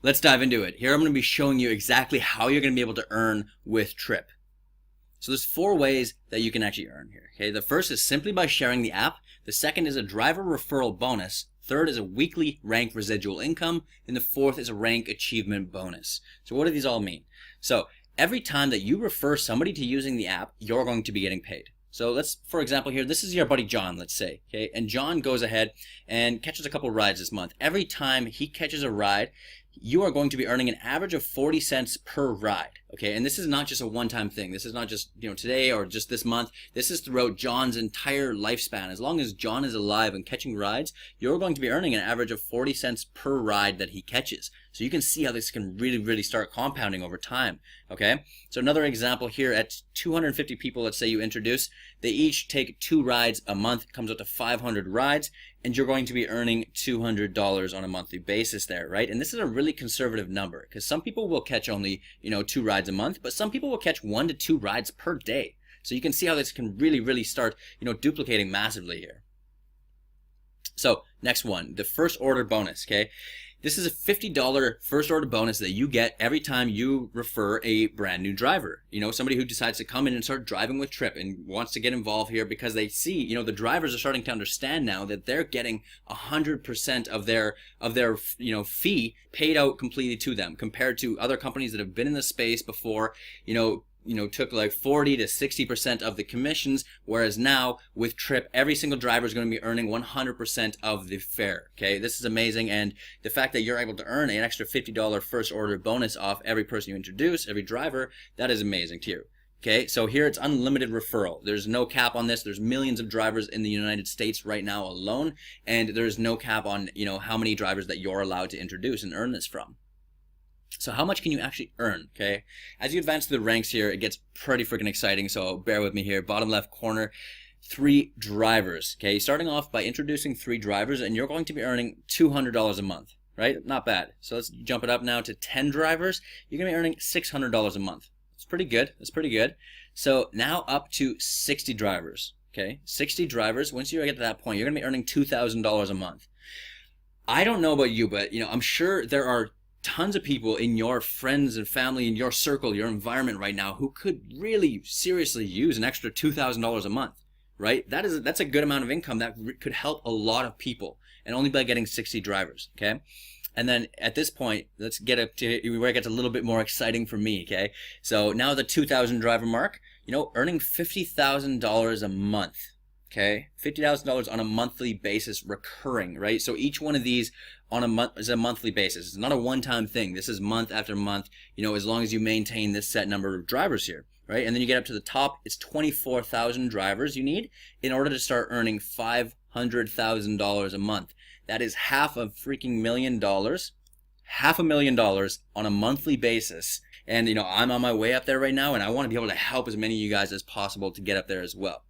Let's dive into it. Here I'm going to be showing you exactly how you're going to be able to earn with Tryp. So there's 4 ways that you can actually earn here. Okay, the first is simply by sharing the app. The second is a driver referral bonus. Third is a weekly rank residual income. And the fourth is a rank achievement bonus. So what do these all mean? So every time that you refer somebody to using the app, you're going to be getting paid. So let's, for example here, this is your buddy John, let's say, okay? And John goes ahead and catches a couple rides this month. Every time he catches a ride, you are going to be earning an average of 40 cents per ride, okay? And this is not just a one-time thing. This is not just, today or just this month. This is throughout John's entire lifespan. As long as John is alive and catching rides, you're going to be earning an average of 40 cents per ride that he catches. So you can see how this can really start compounding over time, okay? So another example here, at 250 people, let's say you introduce, they each take 2 rides a month. It comes up to 500 rides, and you're going to be earning $200 on a monthly basis there, right? And this is a really conservative number, because some people will catch only, 2 rides a month, but some people will catch 1 to 2 rides per day. So you can see how this can really start, duplicating massively here. So next one, the first order bonus, okay? This is a $50 first order bonus that you get every time you refer a brand new driver. Somebody who decides to come in and start driving with Tryp and wants to get involved here because they see, the drivers are starting to understand now that they're getting 100% of their fee paid out completely to them, compared to other companies that have been in the space before, took like 40 to 60% of the commissions, whereas now with Tryp, every single driver is going to be earning 100% of the fare. Okay, this is amazing, and the fact that you're able to earn an extra $50 first order bonus off every person you introduce, every driver, that is amazing to you. Okay, so here it's unlimited referral. There's no cap on this. There's millions of drivers in the United States right now alone, and there's no cap on how many drivers that you're allowed to introduce and earn this from. So how much can you actually earn, okay? As you advance through the ranks here, it gets pretty freaking exciting, so bear with me here. Bottom left corner, 3 drivers, okay? Starting off by introducing 3 drivers, and you're going to be earning $200 a month, right? Not bad. So let's jump it up now to 10 drivers. You're going to be earning $600 a month. It's pretty good. That's pretty good. So now up to 60 drivers, okay? 60 drivers. Once you get to that point, you're going to be earning $2,000 a month. I don't know about you, but, I'm sure there are tons of people in your friends and family, in your circle, your environment right now, who could really seriously use an extra $2,000 a month, right? That's a good amount of income that could help a lot of people, and only by getting 60 drivers, okay? And then at this point, let's get up to where it gets a little bit more exciting for me, okay? So now the 2,000 driver mark, earning $50,000 a month. Okay, $50,000 on a monthly basis, recurring, right? So each one of these on a month is a monthly basis. It's not a one-time thing. This is month after month, as long as you maintain this set number of drivers here, right? And then you get up to the top, it's 24,000 drivers you need in order to start earning $500,000 a month. That is $500,000, $500,000 on a monthly basis. And, I'm on my way up there right now, and I want to be able to help as many of you guys as possible to get up there as well.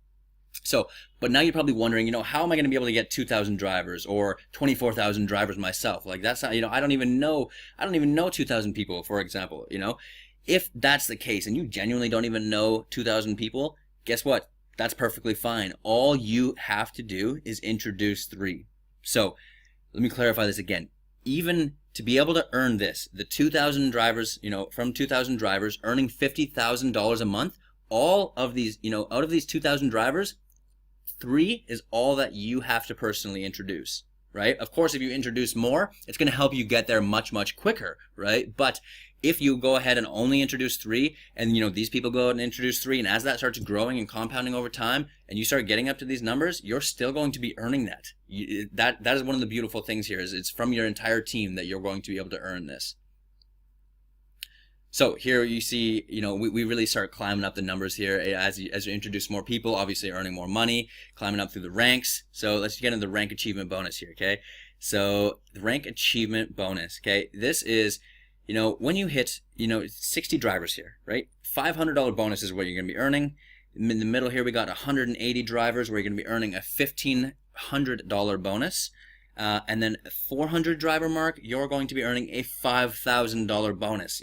So, but now you're probably wondering, how am I going to be able to get 2,000 drivers or 24,000 drivers myself? Like, that's not, I don't even know 2,000 people, for example, If that's the case and you genuinely don't even know 2,000 people, guess what? That's perfectly fine. All you have to do is introduce 3. So, let me clarify this again. Even to be able to earn this, the 2,000 drivers, from 2,000 drivers earning $50,000 a month, all of these, out of these 2,000 drivers, 3 is all that you have to personally introduce, right? Of course, if you introduce more, it's going to help you get there much quicker, right? But if you go ahead and only introduce 3, and these people go out and introduce 3, and as that starts growing and compounding over time, and you start getting up to these numbers, you're still going to be earning that. That is one of the beautiful things here, is it's from your entire team that you're going to be able to earn this. So here you see, we really start climbing up the numbers here as you introduce more people, obviously earning more money, climbing up through the ranks. So let's get into the rank achievement bonus here, okay? So the rank achievement bonus, okay? This is, when you hit, 60 drivers here, right? $500 bonus is what you're going to be earning. In the middle here, we got 180 drivers where you're going to be earning a $1,500 bonus. And then 400 driver mark, you're going to be earning a $5,000 bonus.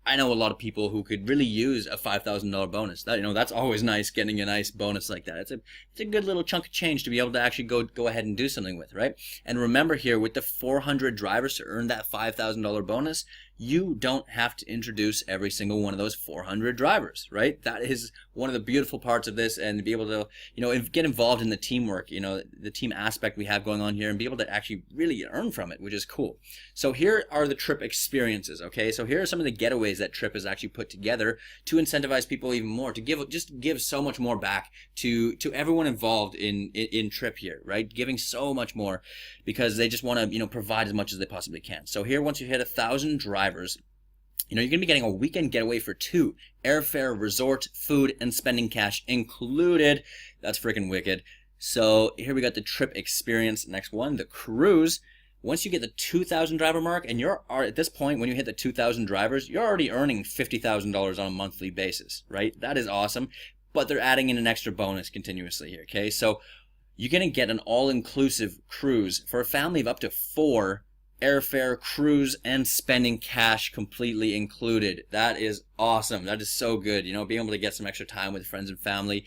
I know a lot of people who could really use a $5,000 bonus. That, that's always nice, getting a nice bonus like that. It's a good little chunk of change to be able to actually go ahead and do something with, right? And remember here, with the 400 drivers to earn that $5,000 bonus, you don't have to introduce every single one of those 400 drivers, right? That is one of the beautiful parts of this, and to be able to, get involved in the teamwork, the team aspect we have going on here, and be able to actually really earn from it, which is cool. So here are the Tryp experiences, okay? So here are some of the getaways that Tryp has actually put together to incentivize people even more, to give so much more back to everyone involved in Tryp here, right? Giving so much more because they just want to, provide as much as they possibly can. So here, once you hit 1,000 drivers, you're going to be getting a weekend getaway for 2. Airfare, resort, food, and spending cash included. That's freaking wicked. So here we got the Tryp experience. Next one, the cruise. Once you get the 2,000 driver mark, and you're at this point, when you hit the 2,000 drivers, you're already earning $50,000 on a monthly basis, right? That is awesome. But they're adding in an extra bonus continuously here, okay? So you're going to get an all-inclusive cruise for a family of up to 4. Airfare, cruise, and spending cash completely included. That is awesome. That is so good. Being able to get some extra time with friends and family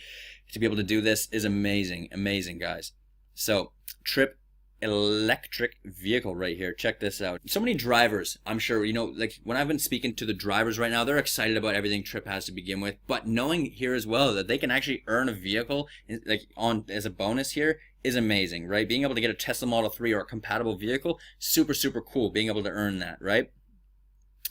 to be able to do this is amazing. Amazing, guys. So, Tryp electric vehicle right here. Check this out. So many drivers, I'm sure, like when I've been speaking to the drivers right now, they're excited about everything Tryp has to begin with, but knowing here as well that they can actually earn a vehicle as a bonus here is amazing, right? Being able to get a Tesla Model 3 or a compatible vehicle, super, super cool being able to earn that, right?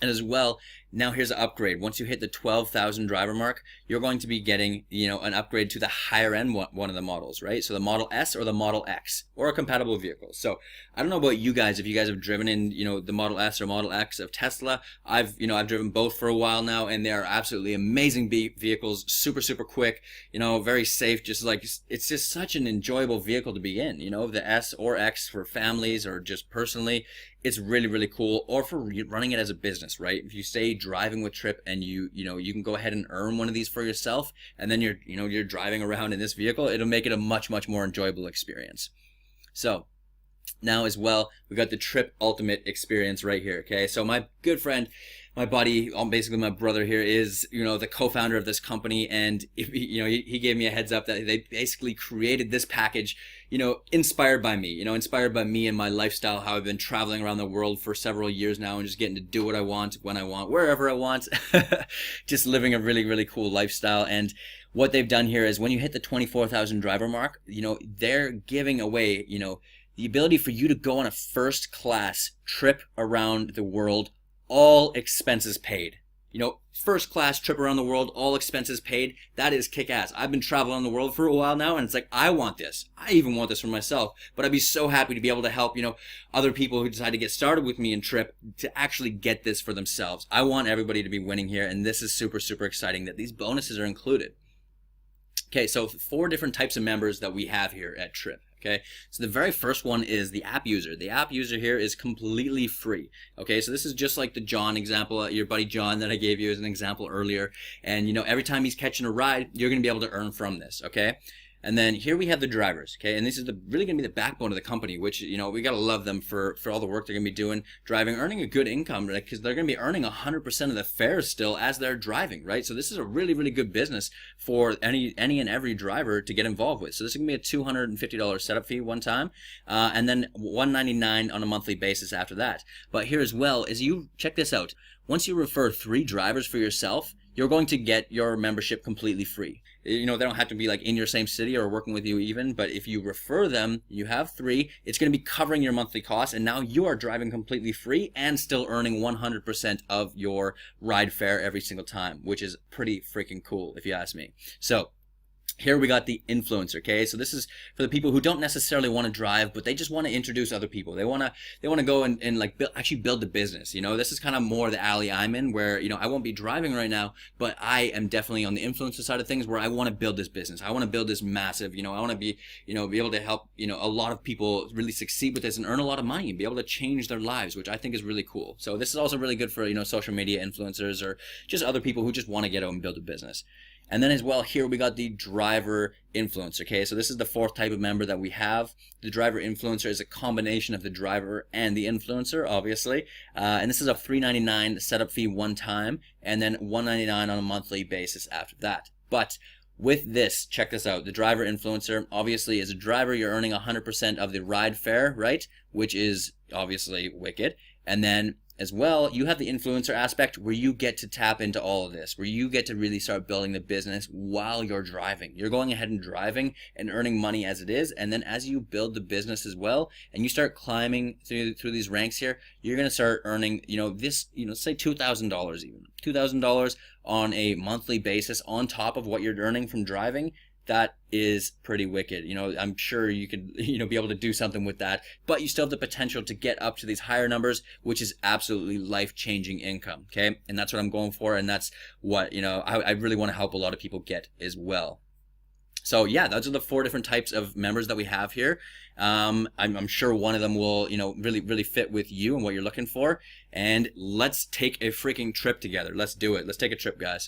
And as well, now here's an upgrade. Once you hit the 12,000 driver mark, you're going to be getting, an upgrade to the higher end one of the models, right? So the Model S or the Model X or a compatible vehicle. So I don't know about you guys, if you guys have driven in, the Model S or Model X of Tesla. I've driven both for a while now, and they are absolutely amazing vehicles, super, super quick, very safe. Just like, it's just such an enjoyable vehicle to be in, the S or X for families or just personally. It's really, really cool, or for running it as a business, right? If you stay driving with Tryp and you can go ahead and earn one of these for yourself, and then you're driving around in this vehicle, it'll make it a much, much more enjoyable experience. So now as well, we got the Tryp Ultimate experience right here, okay? So my good friend, my buddy, basically my brother here, is the co-founder of this company, and he gave me a heads up that they basically created this package inspired by me and my lifestyle, how I've been traveling around the world for several years now and just getting to do what I want, when I want, wherever I want, just living a really, really cool lifestyle. And what they've done here is when you hit the 24,000 driver mark, they're giving away, the ability for you to go on a first class trip around the world, all expenses paid. First class trip around the world, all expenses paid. That is kick-ass. I've been traveling the world for a while now, and it's like, I want this. I even want this for myself. But I'd be so happy to be able to help, other people who decide to get started with me in Tryp to actually get this for themselves. I want everybody to be winning here, and this is super, super exciting that these bonuses are included. Okay, so 4 different types of members that we have here at Tryp. Okay, so the very first one is the app user. The app user here is completely free. Okay, so this is just like the John example, your buddy John that I gave you as an example earlier. And every time he's catching a ride, you're going to be able to earn from this. Okay. And then here we have the drivers, okay? And this is really going to be the backbone of the company, which, we got to love them for all the work they're going to be doing, driving, earning a good income, right? Because they're going to be earning 100% of the fares still as they're driving, right? So this is a really, really good business for any and every driver to get involved with. So this is going to be a $250 setup fee one time, and then $199 on a monthly basis after that. But here as well is, check this out. Once you refer 3 drivers for yourself, you're going to get your membership completely free. They don't have to be like in your same city or working with you even, but if you refer them, you have 3, it's going to be covering your monthly costs, and now you are driving completely free and still earning 100% of your ride fare every single time, which is pretty freaking cool if you ask me. So here we got the influencer, okay? So this is for the people who don't necessarily want to drive, but they just want to introduce other people. They want to go and like actually build the business. This is kind of more the alley I'm in, where I won't be driving right now, but I am definitely on the influencer side of things, where I want to build this business. I want to build this massive, I want to be able to help a lot of people really succeed with this and earn a lot of money and be able to change their lives, which I think is really cool. So this is also really good for social media influencers or just other people who just want to get out and build a business. And then as well here we got the driver influencer. Okay, so this is the fourth type of member that we have. The driver influencer is a combination of the driver and the influencer, obviously. And this is a $3.99 setup fee one time, and then $1.99 on a monthly basis after that. But with this, check this out. The driver influencer, obviously, as a driver, you're earning 100% of the ride fare, right? Which is obviously wicked. And then as well, you have the influencer aspect where you get to tap into all of this, where you get to really start building the business while you're driving. You're going ahead and driving and earning money as it is, and then as you build the business as well, and you start climbing through these ranks here, you're gonna start earning, say $2,000 even, $2,000 on a monthly basis on top of what you're earning from driving. That is pretty wicked. I'm sure you could, be able to do something with that, but you still have the potential to get up to these higher numbers, which is absolutely life-changing income, okay? And that's what I'm going for, and that's what, I really want to help a lot of people get as well. So yeah, those are the 4 different types of members that we have here. I'm sure one of them will, really fit with you and what you're looking for. And let's take a freaking trip together. Let's do it. Let's take a trip, guys.